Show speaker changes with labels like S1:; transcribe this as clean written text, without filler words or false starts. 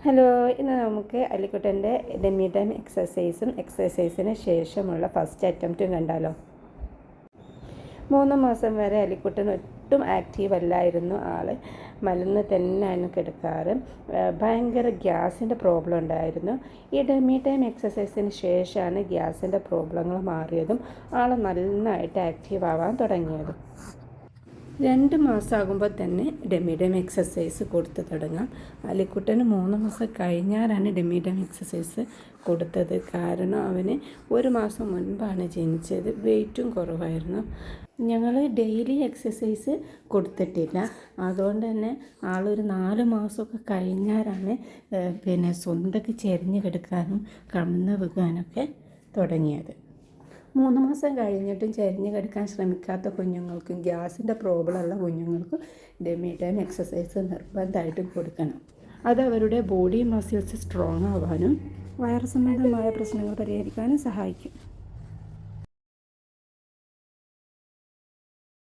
S1: Hello, ഇന്ന് നമുക്ക് അല്ലിക്കുട്ടൻ്റെ dummy time എക്സസൈസിന് ശേഷമുള്ള ഫസ്റ്റ് അറ്റംപ്റ്റും കണ്ടാലോ. 3 മാസം വരെ അല്ലിക്കുട്ടൻ ഒട്ടും ആക്റ്റീവ് അല്ലായിരുന്നു. ആൾ മലന്ന് തന്നെയാണ് കിടക്കാറ്. ഭയങ്കര ഗ്യാസിൻ്റെ പ്രോബ്ലം ഉണ്ടായിരുന്നു. ഈ ഡെമ്മി ടൈം എക്സസൈസിന് ശേഷമാണ് ഗ്യാസിൻ്റെ പ്രോബ്ലങ്ങൾ മാറിയതും ആൾ നന്നായിട്ട് ആക്റ്റീവ് ആവാൻ തുടങ്ങിയതും. 2 മാസമാകുമ്പോൾ തന്നെ ഡെമ്മി ടൈം എക്സസൈസ് കൊടുത്ത് തുടങ്ങാം. അലിക്കുട്ടന് 3 മാസം കഴിഞ്ഞാലാണ് ഡെമ്മി ടൈം എക്സസൈസ് കൊടുത്തത്. കാരണം അവന് 1 മാസം മുൻപാണ് ജനിച്ചത്. വെയിറ്റും കുറവായിരുന്നു. ഞങ്ങൾ ഡെയിലി എക്സസൈസ് കൊടുത്തിട്ടില്ല. അതുകൊണ്ട് തന്നെ ആളൊരു 4 മാസമൊക്കെ കഴിഞ്ഞാലാണ് സ്വന്തമൊക്കെ ചെരിഞ്ഞ് കിടക്കാനും കമിഴ്ന്ന് വീഴാനൊക്കെ തുടങ്ങിയത്. 3 മാസം കഴിഞ്ഞിട്ടും ചെരിഞ്ഞ് കിടക്കാൻ ശ്രമിക്കാത്ത കുഞ്ഞുങ്ങൾക്കും ഗ്യാസിൻ്റെ പ്രോബ്ലം ഉള്ള കുഞ്ഞുങ്ങൾക്കും ഡെമ്മി ടൈം എക്സസൈസ് നിർബന്ധമായിട്ടും കൊടുക്കണം. അത് അവരുടെ ബോഡി മസിൽസ് സ്ട്രോങ് ആവാനും വയറ് സംബന്ധമായ പ്രശ്നങ്ങൾ പരിഹരിക്കാനും സഹായിക്കും.